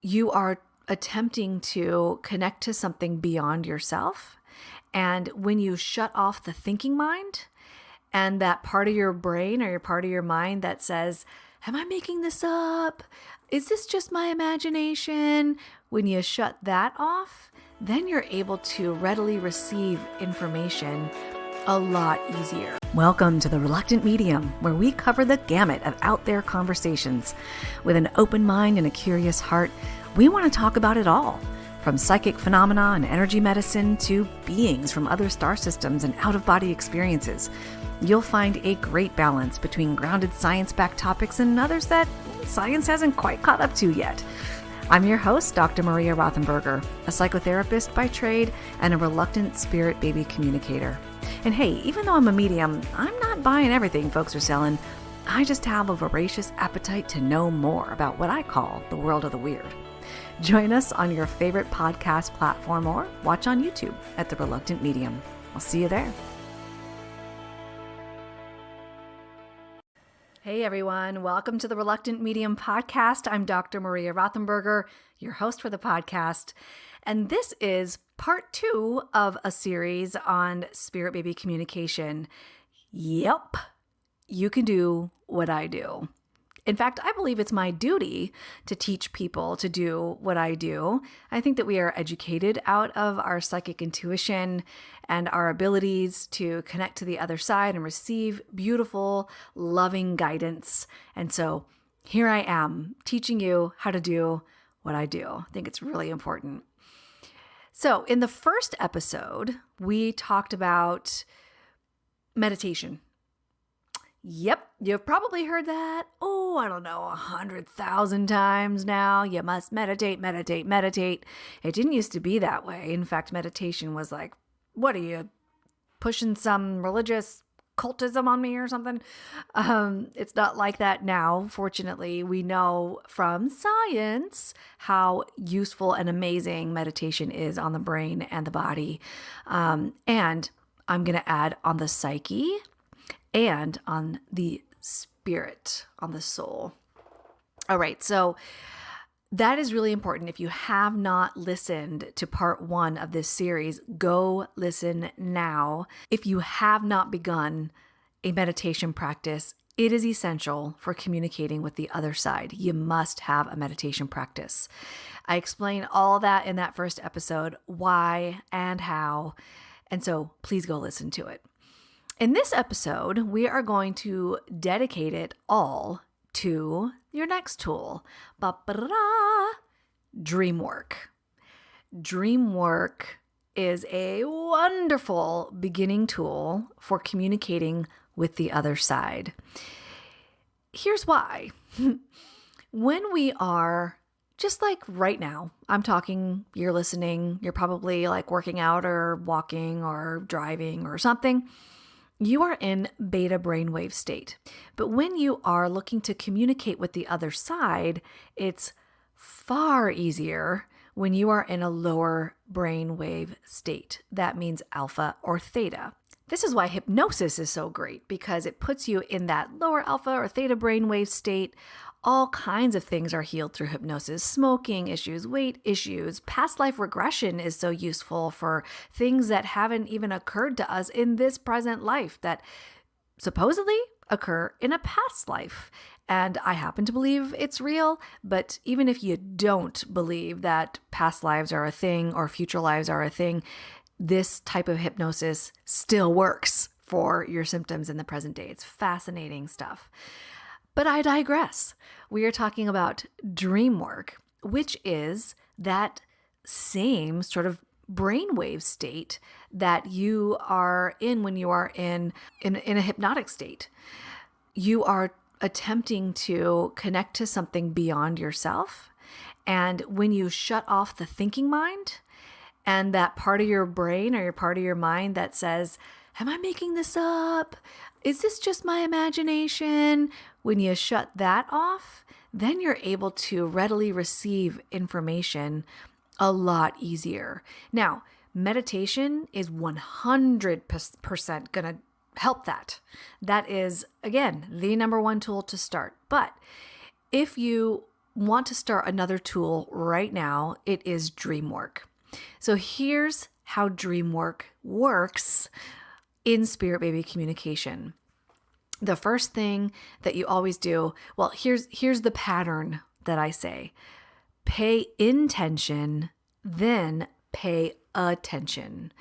you are attempting to connect to something beyond yourself. And when you shut off the thinking mind and that part of your brain or your part of your mind that says, am I making this up? Is this just my imagination? When you shut that off, then you're able to readily receive information a lot easier. Welcome to The Reluctant Medium, where we cover the gamut of out there conversations. With an open mind and a curious heart, we want to talk about it all, from psychic phenomena and energy medicine to beings from other star systems and out-of-body experiences. You'll find a great balance between grounded science-backed topics and others that science hasn't quite caught up to yet. I'm your host, Dr. Maria Rothenberger, a psychotherapist by trade and a reluctant spirit baby communicator. And hey, even though I'm a medium, I'm not buying everything folks are selling. I just have a voracious appetite to know more about what I call the world of the weird. Join us on your favorite podcast platform or watch on YouTube at The Reluctant Medium. I'll see you there. Hey everyone, welcome to the Reluctant Medium podcast. I'm Dr. Maria Rothenberger, your host for the podcast. And this is part 2 of a series on spirit baby communication. Yep, you can do what I do. In fact, I believe it's my duty to teach people to do what I do. I think that we are educated out of our psychic intuition and our abilities to connect to the other side and receive beautiful, loving guidance. And so here I am teaching you how to do what I do. I think it's really important. So in the first episode, we talked about meditation. Yep, you've probably heard that, I don't know, 100,000 times now. You must meditate, meditate, meditate. It didn't used to be that way. In fact, meditation was like, what are you, pushing some religious cultism on me or something? It's not like that now. Fortunately, we know from science how useful and amazing meditation is on the brain and the body. And I'm going to add on the psyche and on the spirit, on the soul. All right, so that is really important. If you have not listened to part 1 of this series, go listen now. If you have not begun a meditation practice, it is essential for communicating with the other side. You must have a meditation practice. I explain all that in that first episode, why and how, and so please go listen to it. In this episode, we are going to dedicate it all to your next tool, Dreamwork. Dreamwork is a wonderful beginning tool for communicating with the other side. Here's why. When we are, just like right now, I'm talking, you're listening, you're probably like working out or walking or driving or something. You are in beta brainwave state. But when you are looking to communicate with the other side, it's far easier when you are in a lower brainwave state. That means alpha or theta. This is why hypnosis is so great, because it puts you in that lower alpha or theta brainwave state. All kinds of things are healed through hypnosis. Smoking issues, weight issues, past life regression is so useful for things that haven't even occurred to us in this present life that supposedly occur in a past life. And I happen to believe it's real, but even if you don't believe that past lives are a thing or future lives are a thing, this type of hypnosis still works for your symptoms in the present day. It's fascinating stuff. But I digress. We are talking about Dreamwork, which is that same sort of brainwave state that you are in when you are in a hypnotic state. You are attempting to connect to something beyond yourself. And when you shut off the thinking mind and that part of your brain or your part of your mind that says, am I making this up? Is this just my imagination? When you shut that off, then you're able to readily receive information a lot easier. Now, meditation is 100% going to help that. That is, again, the number one tool to start. But if you want to start another tool right now, it is Dreamwork. So here's how Dreamwork works in Spirit Baby communication. The first thing that you always do, well, here's the pattern that I say. Pay intention, then pay attention.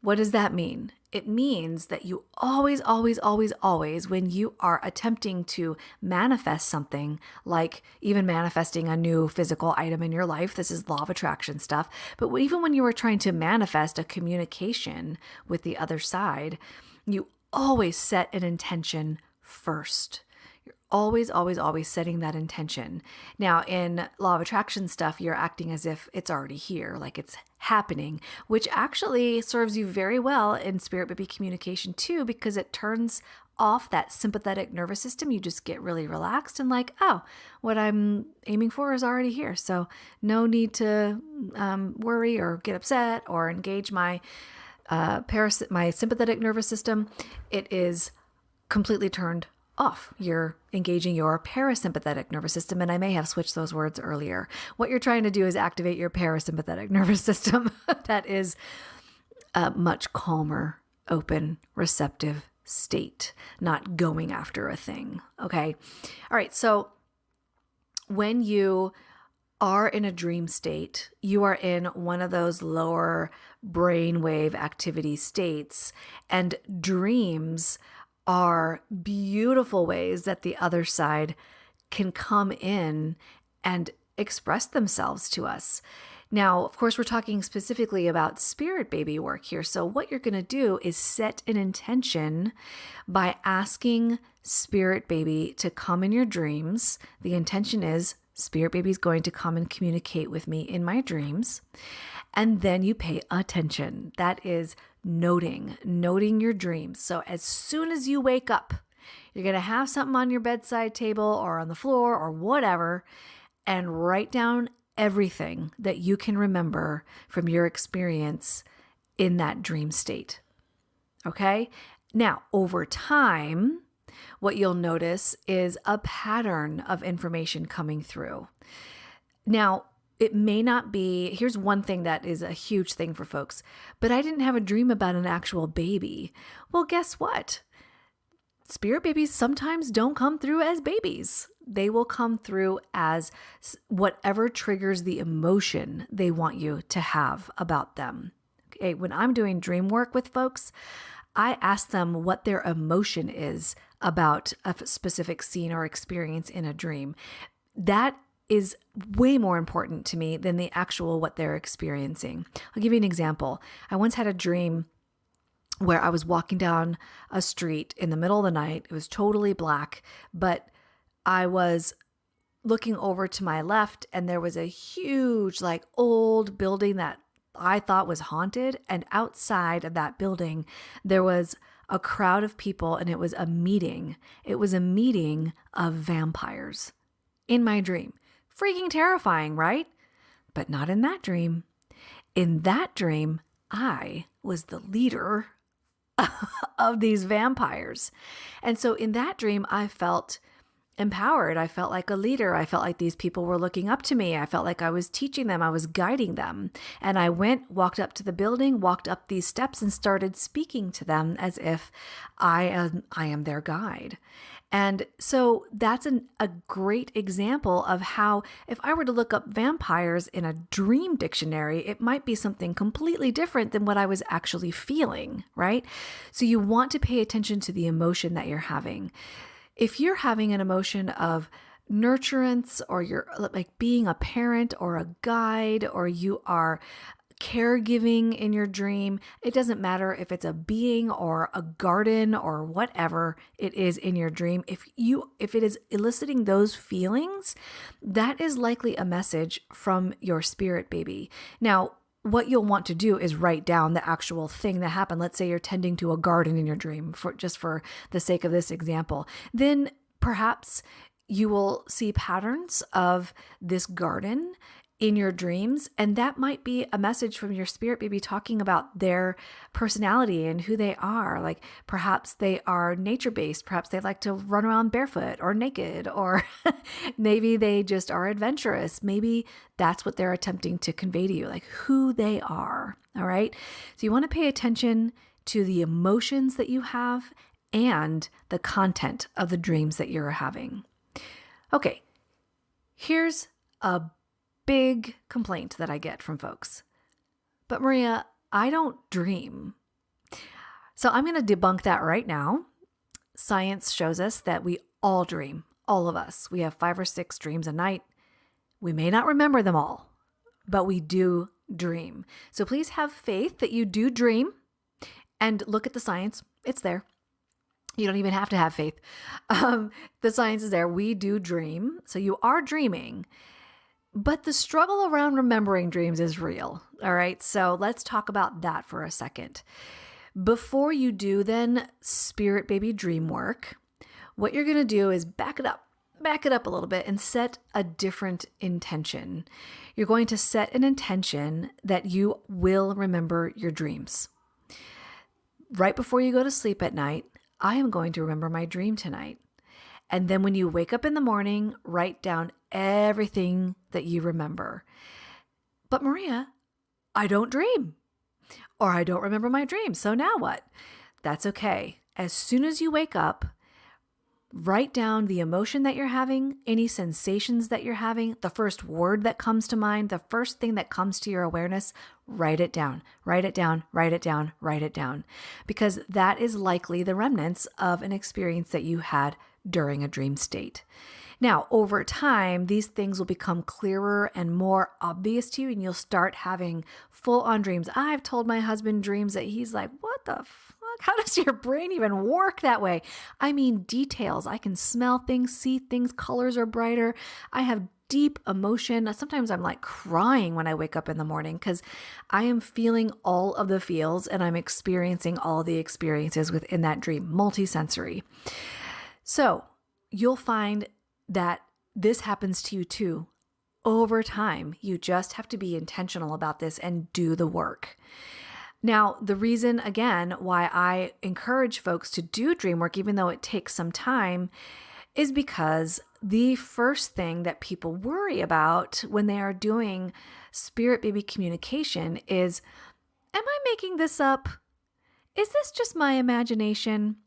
What does that mean? It means that you always, when you are attempting to manifest something, like even manifesting a new physical item in your life, this is law of attraction stuff, but even when you are trying to manifest a communication with the other side, you always set an intention first. You're always setting that intention. Now, in law of attraction stuff, you're acting as if it's already here, like it's happening, which actually serves you very well in Spirit Baby communication too, because it turns off that sympathetic nervous system. You just get really relaxed and like, oh, what I'm aiming for is already here. So no need to worry or get upset or engage my sympathetic nervous system. It is completely turned off. You're engaging your parasympathetic nervous system, and I may have switched those words earlier. What you're trying to do is activate your parasympathetic nervous system. That is a much calmer, open, receptive state, not going after a thing. Okay. All right. So when you are in a dream state, you are in one of those lower brainwave activity states, and dreams are beautiful ways that the other side can come in and express themselves to us. Now, of course, we're talking specifically about Spirit Baby work here. So what you're going to do is set an intention by asking Spirit Baby to come in your dreams. The intention is Spirit Baby is going to come and communicate with me in my dreams. And then you pay attention. That is noting your dreams. So as soon as you wake up, you're going to have something on your bedside table or on the floor or whatever, and write down everything that you can remember from your experience in that dream state. Okay? Now, over time, what you'll notice is a pattern of information coming through. Now, it may not be, here's one thing that is a huge thing for folks, but I didn't have a dream about an actual baby. Well, guess what? Spirit babies sometimes don't come through as babies. They will come through as whatever triggers the emotion they want you to have about them. Okay, when I'm doing dream work with folks, I ask them what their emotion is about a specific scene or experience in a dream. That is way more important to me than the actual what they're experiencing. I'll give you an example. I once had a dream where I was walking down a street in the middle of the night. It was totally black, but I was looking over to my left and there was a huge, like, old building that I thought was haunted. And outside of that building, there was a crowd of people, and it was a meeting. It was a meeting of vampires in my dream. Freaking terrifying, right? But not in that dream. In that dream, I was the leader of these vampires. And so in that dream, I felt empowered. I felt like a leader. I felt like these people were looking up to me. I felt like I was teaching them. I was guiding them. And I walked up to the building, walked up these steps, and started speaking to them as if I am their guide. And so that's a great example of how, if I were to look up vampires in a dream dictionary, it might be something completely different than what I was actually feeling, right? So you want to pay attention to the emotion that you're having. If you're having an emotion of nurturance, or you're like being a parent or a guide, or you are caregiving in your dream, it doesn't matter if it's a being or a garden or whatever it is in your dream. If it is eliciting those feelings, that is likely a message from your spirit baby. Now, what you'll want to do is write down the actual thing that happened. Let's say you're tending to a garden in your dream, for the sake of this example. Then perhaps you will see patterns of this garden in your dreams. And that might be a message from your spirit baby talking about their personality and who they are. Like perhaps they are nature-based. Perhaps they like to run around barefoot or naked, or maybe they just are adventurous. Maybe that's what they're attempting to convey to you, like who they are. All right. So you want to pay attention to the emotions that you have and the content of the dreams that you're having. Okay. Here's a big complaint that I get from folks. But Maria, I don't dream. So I'm going to debunk that right now. Science shows us that we all dream, all of us. We have 5 or 6 dreams a night. We may not remember them all, but we do dream. So please have faith that you do dream and look at the science. It's there. You don't even have to have faith. The science is there. We do dream. So you are dreaming. But the struggle around remembering dreams is real. All right. So let's talk about that for a second. Before you do then spirit baby dream work, what you're going to do is back it up a little bit and set a different intention. You're going to set an intention that you will remember your dreams. Right before you go to sleep at night, I am going to remember my dream tonight. And then when you wake up in the morning, write down everything that you remember. But Maria, I don't dream, or I don't remember my dream. So now what? That's okay. As soon as you wake up, write down the emotion that you're having, any sensations that you're having, the first word that comes to mind, the first thing that comes to your awareness, write it down, write it down, write it down, write it down, because that is likely the remnants of an experience that you had during a dream state. Now, over time, these things will become clearer and more obvious to you, and you'll start having full-on dreams. I've told my husband dreams that he's like, what the fuck? How does your brain even work that way? I mean, details. I can smell things, see things, colors are brighter. I have deep emotion. Sometimes I'm like crying when I wake up in the morning because I am feeling all of the feels and I'm experiencing all the experiences within that dream, multisensory. So you'll find that this happens to you too over time. You just have to be intentional about this and do the work. Now, the reason, again, why I encourage folks to do dream work, even though it takes some time, is because the first thing that people worry about when they are doing spirit baby communication is, am I making this up? Is this just my imagination?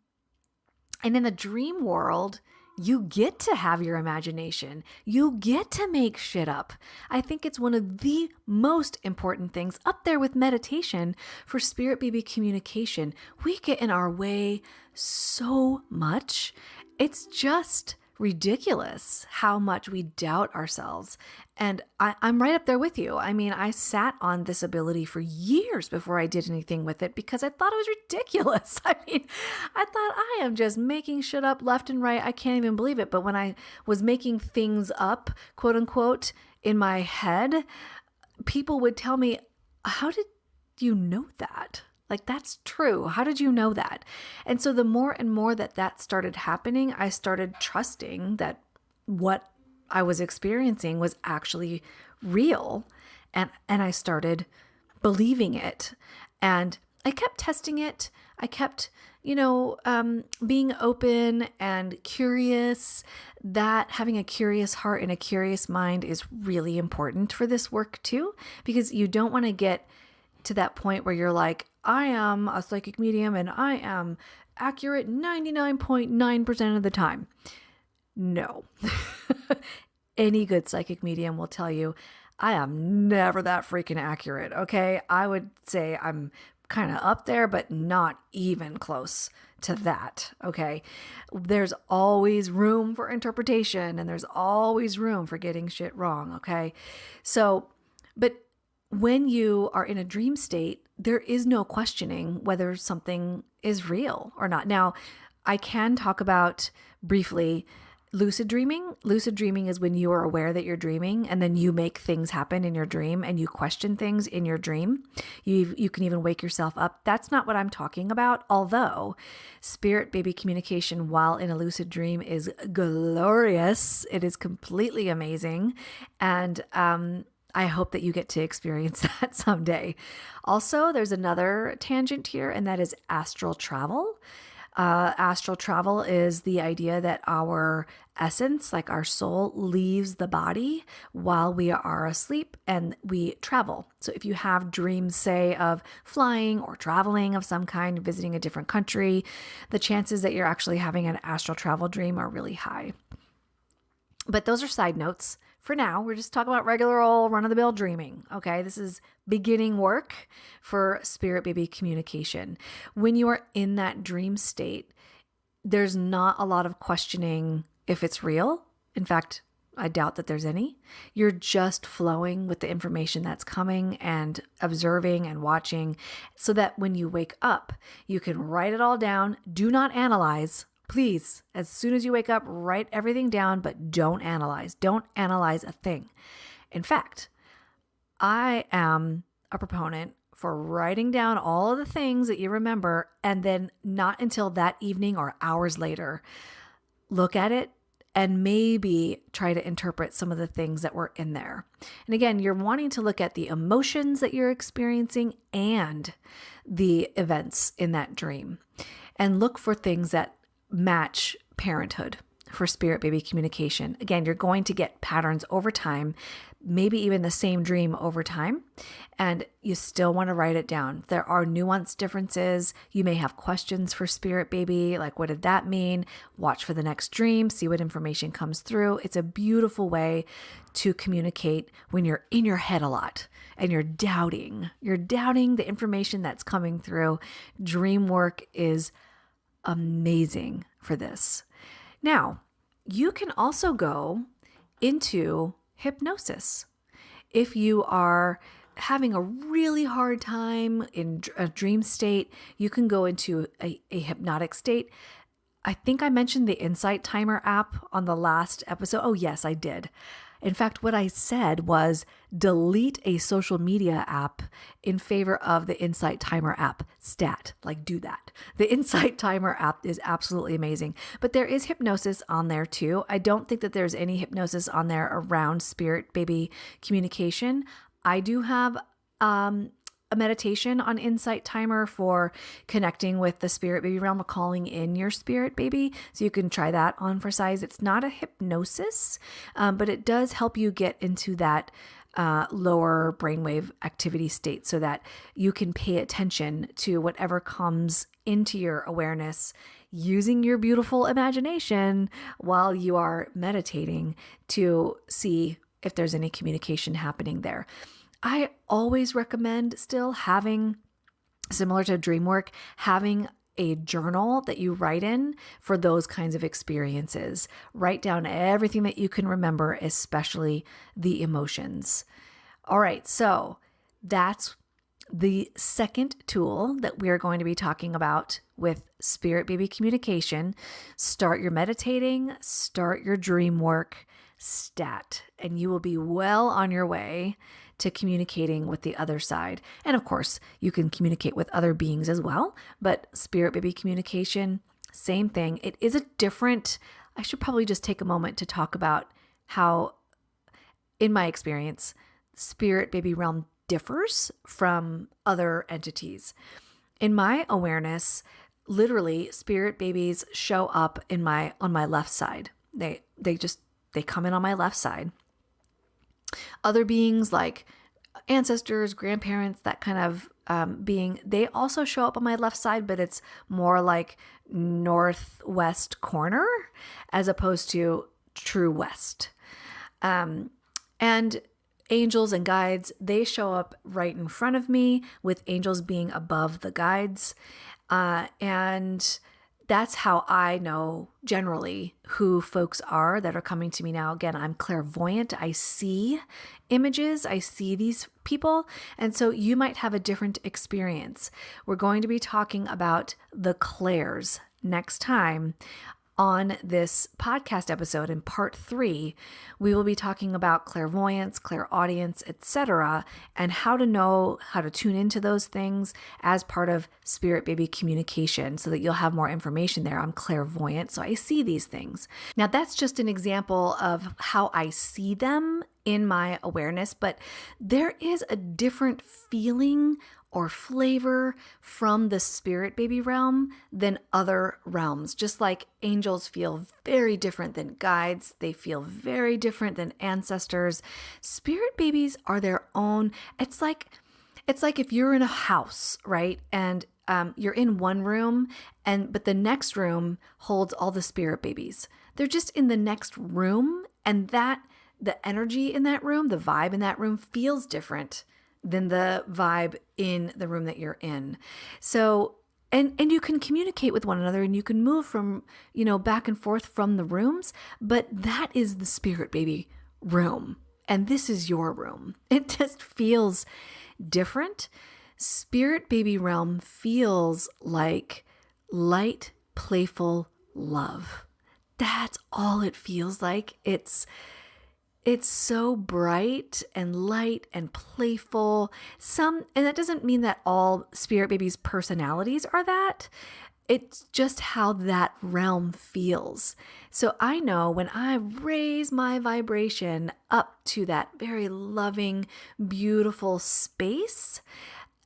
And in the dream world, you get to have your imagination. You get to make shit up. I think it's one of the most important things up there with meditation for spirit baby communication. We get in our way so much. It's just ridiculous how much we doubt ourselves. And I'm right up there with you. I mean, I sat on this ability for years before I did anything with it because I thought it was ridiculous. I mean, I thought I am just making shit up left and right. I can't even believe it. But when I was making things up, quote unquote, in my head, people would tell me, how did you know that? Like, that's true. How did you know that? And so the more and more that started happening, I started trusting that what I was experiencing was actually real. And I started believing it. And I kept testing it. I kept, being open and curious. That having a curious heart and a curious mind is really important for this work too, because you don't want to get to that point where you're like, I am a psychic medium and I am accurate 99.9% of the time. No. Any good psychic medium will tell you, I am never that freaking accurate, okay? I would say I'm kind of up there, but not even close to that, okay? There's always room for interpretation and there's always room for getting shit wrong, okay? So, but when you are in a dream state, there is no questioning whether something is real or not. Now, I can talk about briefly lucid dreaming. Lucid dreaming is when you are aware that you're dreaming and then you make things happen in your dream and you question things in your dream. You can even wake yourself up. That's not what I'm talking about. Although spirit baby communication while in a lucid dream is glorious. It is completely amazing. And I hope that you get to experience that someday. Also, there's another tangent here, and that is astral travel. Astral travel is the idea that our essence, like our soul, leaves the body while we are asleep and we travel. So if you have dreams, say, of flying or traveling of some kind, visiting a different country, the chances that you're actually having an astral travel dream are really high. But those are side notes. For now, we're just talking about regular old run-of-the-mill dreaming, okay? This is beginning work for spirit baby communication. When you are in that dream state, there's not a lot of questioning if it's real. In fact, I doubt that there's any. You're just flowing with the information that's coming and observing and watching so that when you wake up, you can write it all down. Do not analyze. Please, as soon as you wake up, write everything down, but don't analyze. Don't analyze a thing. In fact, I am a proponent for writing down all of the things that you remember and then not until that evening or hours later, look at it and maybe try to interpret some of the things that were in there. And again, you're wanting to look at the emotions that you're experiencing and the events in that dream and look for things that match parenthood for spirit baby communication. Again, you're going to get patterns over time, maybe even the same dream over time, and you still want to write it down. There are nuanced differences. You may have questions for spirit baby, like what did that mean? Watch for the next dream, see what information comes through. It's a beautiful way to communicate when you're in your head a lot and you're doubting the information that's coming through. Dreamwork is amazing for this. Now, you can also go into hypnosis. If you are having a really hard time in a dream state, you can go into a hypnotic state. I think I mentioned the Insight Timer app on the last episode. Oh, yes, I did. In fact, what I said was delete a social media app in favor of the Insight Timer app. Stat, like do that. The Insight Timer app is absolutely amazing. But there is hypnosis on there too. I don't think that there's any hypnosis on there around spirit baby communication. I do have a meditation on Insight Timer for connecting with the spirit baby realm, or calling in your spirit baby. So you can try that on for size. It's not a hypnosis, but it does help you get into that lower brainwave activity state so that you can pay attention to whatever comes into your awareness using your beautiful imagination while you are meditating to see if there's any communication happening there. I always recommend still having, similar to Dreamwork, having a journal that you write in for those kinds of experiences. Write down everything that you can remember, especially the emotions. All right, so that's the second tool that we're going to be talking about with spirit baby communication. Start your meditating, start your dream work, stat, and you will be well on your way to communicating with the other side. And of course, you can communicate with other beings as well, but spirit baby communication, same thing. It is a different, I should probably just take a moment to talk about how, in my experience, spirit baby realm differs from other entities. In my awareness, literally spirit babies show up on my left side. They come in on my left side. Other beings like ancestors, grandparents, that kind of being, they also show up on my left side, but it's more like northwest corner as opposed to true west. And angels and guides, they show up right in front of me, with angels being above the guides. And that's how I know generally who folks are that are coming to me now. Again, I'm clairvoyant. I see images. I see these people. And so you might have a different experience. We're going to be talking about the clairs next time. On this podcast episode in part 3, we will be talking about clairvoyance, clairaudience, etc., and how to know how to tune into those things as part of spirit baby communication so that you'll have more information there. I'm clairvoyant, so I see these things. Now, that's just an example of how I see them in my awareness, but there is a different feeling or flavor from the spirit baby realm than other realms. Just like angels feel very different than guides, they feel very different than ancestors. Spirit babies are their own. It's like if you're in a house, right? And you're in one room, but the next room holds all the spirit babies. They're just in the next room, and the energy in that room, the vibe in that room feels different than the vibe in the room that you're in. So, and you can communicate with one another, and you can move from, back and forth from the rooms, but that is the spirit baby room. And this is your room. It just feels different. Spirit baby realm feels like light, playful love. That's all it feels like. It's so bright and light and playful. And that doesn't mean that all spirit babies' personalities are that. It's just how that realm feels. So I know when I raise my vibration up to that very loving, beautiful space,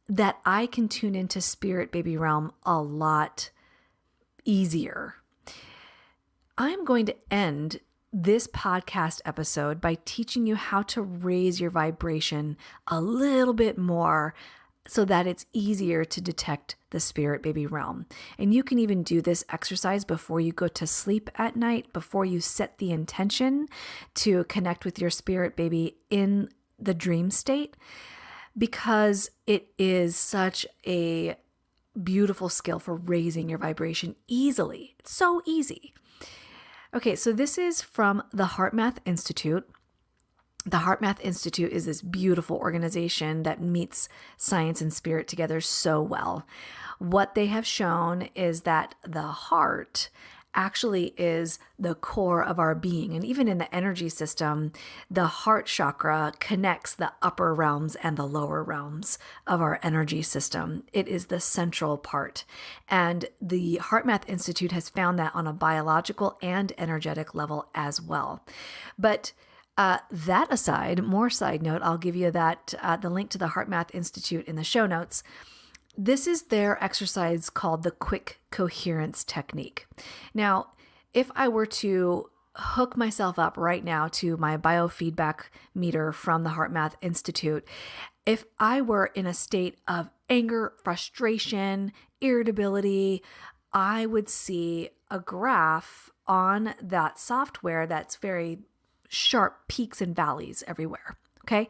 that I can tune into spirit baby realm a lot easier. I'm going to end this podcast episode by teaching you how to raise your vibration a little bit more so that it's easier to detect the spirit baby realm. And you can even do this exercise before you go to sleep at night, before you set the intention to connect with your spirit baby in the dream state, because it is such a beautiful skill for raising your vibration easily. It's so easy. Okay, so this is from the HeartMath Institute. The HeartMath Institute is this beautiful organization that meets science and spirit together so well. What they have shown is that the heart actually is the core of our being. And even in the energy system, the heart chakra connects the upper realms and the lower realms of our energy system. It is the central part. And the HeartMath Institute has found that on a biological and energetic level as well. But that aside, more side note, I'll give you that the link to the HeartMath Institute in the show notes. This is their exercise called the quick coherence technique. Now, if I were to hook myself up right now to my biofeedback meter from the HeartMath Institute, if I were in a state of anger, frustration, irritability, I would see a graph on that software that's very sharp peaks and valleys everywhere. Okay.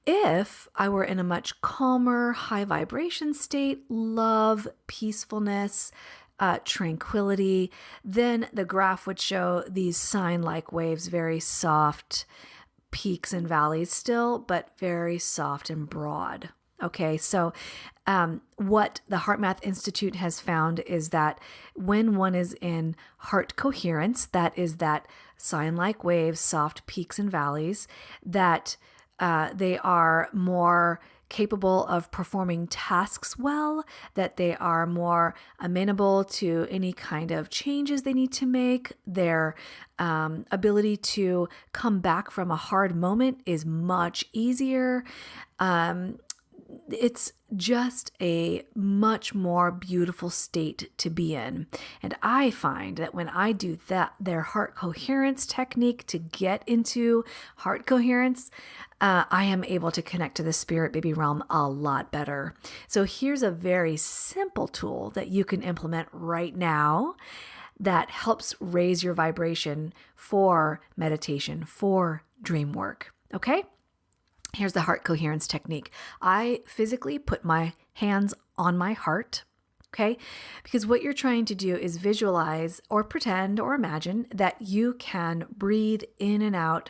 If I were in a much calmer, high vibration state, love, peacefulness, tranquility, then the graph would show these sine-like waves, very soft peaks and valleys still, but very soft and broad. Okay, so what the HeartMath Institute has found is that when one is in heart coherence, that is that sine-like waves, soft peaks and valleys, that they are more capable of performing tasks well, that they are more amenable to any kind of changes they need to make. Their ability to come back from a hard moment is much easier. It's just a much more beautiful state to be in. And I find that when I do their heart coherence technique to get into heart coherence, I am able to connect to the spirit baby realm a lot better. So here's a very simple tool that you can implement right now that helps raise your vibration for meditation, for dream work. Okay? Here's the heart coherence technique. I physically put my hands on my heart, okay? Because what you're trying to do is visualize or pretend or imagine that you can breathe in and out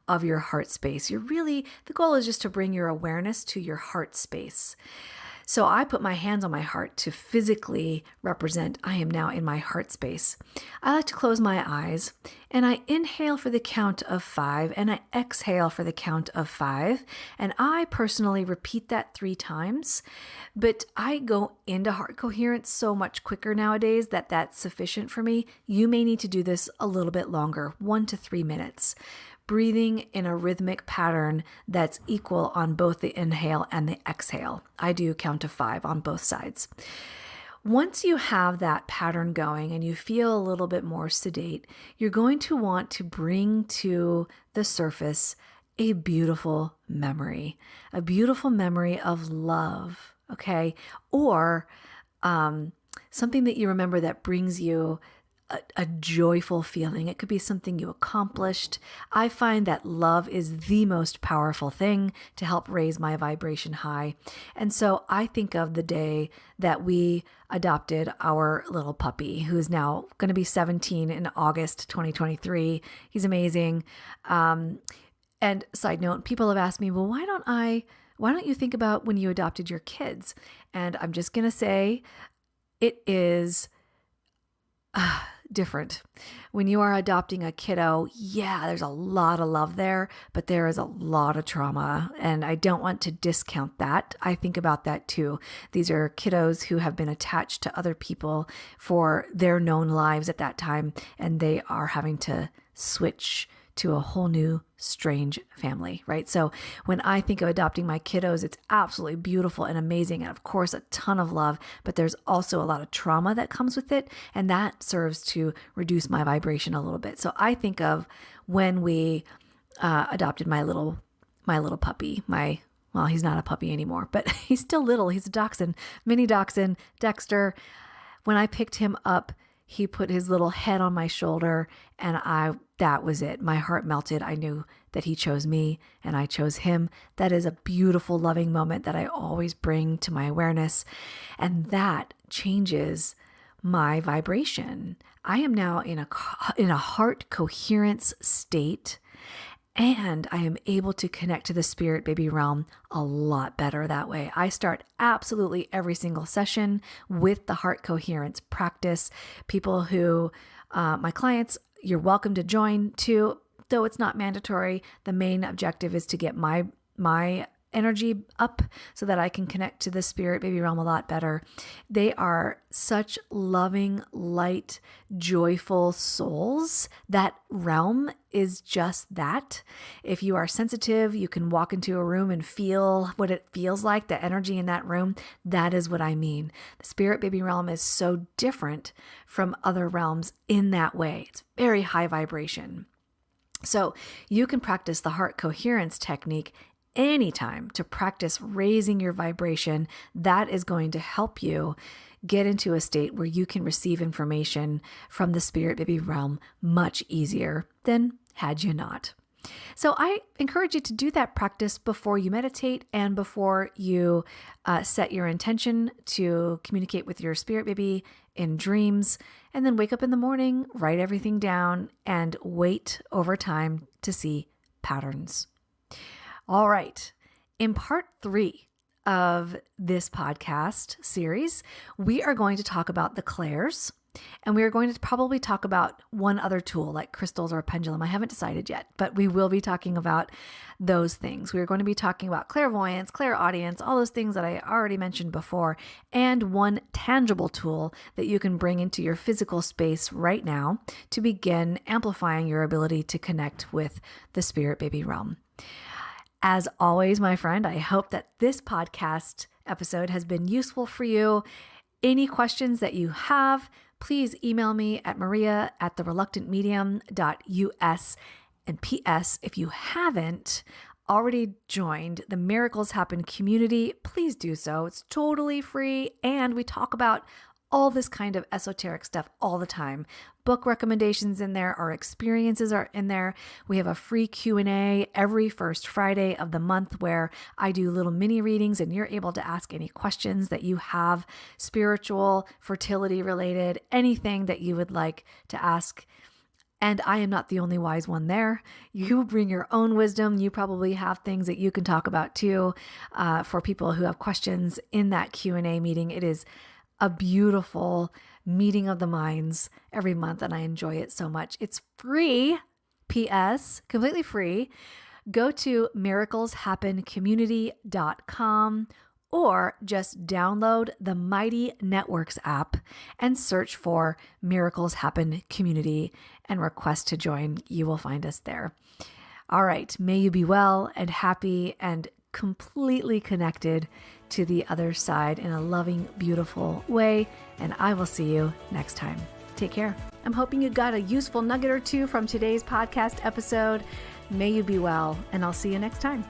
of your heart space. The goal is just to bring your awareness to your heart space. So I put my hands on my heart to physically represent I am now in my heart space. I like to close my eyes and I inhale for the count of 5 and I exhale for the count of 5. And I personally repeat that 3 times, but I go into heart coherence so much quicker nowadays that that's sufficient for me. You may need to do this a little bit longer, 1 to 3 minutes. breathing in a rhythmic pattern that's equal on both the inhale and the exhale. I do count to 5 on both sides. Once you have that pattern going and you feel a little bit more sedate, you're going to want to bring to the surface a beautiful memory of love, okay? Or something that you remember that brings you a joyful feeling. It could be something you accomplished. I find that love is the most powerful thing to help raise my vibration high. And so I think of the day that we adopted our little puppy, who is now going to be 17 in August 2023. He's amazing. And side note, people have asked me, well, why don't you think about when you adopted your kids? And I'm just going to say it is different. When you are adopting a kiddo, yeah, there's a lot of love there, but there is a lot of trauma, and I don't want to discount that. I think about that too. These are kiddos who have been attached to other people for their known lives at that time, and they are having to switch to a whole new strange family, right? So when I think of adopting my kiddos, it's absolutely beautiful and amazing. And of course, a ton of love, but there's also a lot of trauma that comes with it. And that serves to reduce my vibration a little bit. So I think of when we adopted my little puppy, well, he's not a puppy anymore, but he's still little. He's a dachshund, mini dachshund, Dexter. When I picked him up, he put his little head on my shoulder, and that was it. My heart melted. I knew that he chose me and I chose him. That is a beautiful, loving moment that I always bring to my awareness. And that changes my vibration. I am now in a heart coherence state, and I am able to connect to the spirit baby realm a lot better that way. I start absolutely every single session with the heart coherence practice. People who, my clients, you're welcome to join too, though it's not mandatory. The main objective is to get my energy up so that I can connect to the spirit baby realm a lot better. They are such loving, light, joyful souls. That realm is just that. If you are sensitive, you can walk into a room and feel what it feels like, the energy in that room. That is what I mean. The spirit baby realm is so different from other realms in that way. It's very high vibration. So you can practice the heart coherence technique anytime to practice raising your vibration. That is going to help you get into a state where you can receive information from the spirit baby realm much easier than had you not. So I encourage you to do that practice before you meditate and before you set your intention to communicate with your spirit baby in dreams, and then wake up in the morning, write everything down, and wait over time to see patterns. All right. In part 3 of this podcast series, we are going to talk about the clairs, and we are going to probably talk about one other tool like crystals or a pendulum. I haven't decided yet, but we will be talking about those things. We are going to be talking about clairvoyance, clairaudience, all those things that I already mentioned before, and one tangible tool that you can bring into your physical space right now to begin amplifying your ability to connect with the spirit baby realm. As always, my friend, I hope that this podcast episode has been useful for you. Any questions that you have, please email me at maria@thereluctantmedium.us. And P.S., if you haven't already joined the Miracles Happen community, please do so. It's totally free, and we talk about all this kind of esoteric stuff all the time. Book recommendations in there, our experiences are in there. We have a free Q&A every first Friday of the month where I do little mini readings and you're able to ask any questions that you have, spiritual, fertility related, anything that you would like to ask. And I am not the only wise one there. You bring your own wisdom. You probably have things that you can talk about too for people who have questions in that Q&A meeting. It is a beautiful meeting of the minds every month, and I enjoy it so much. It's free, P.S., completely free. Go to miracleshappencommunity.com or just download the Mighty Networks app and search for Miracles Happen Community and request to join. You will find us there. All right, may you be well and happy and completely connected to the other side in a loving, beautiful way. And I will see you next time. Take care. I'm hoping you got a useful nugget or two from today's podcast episode. May you be well, and I'll see you next time.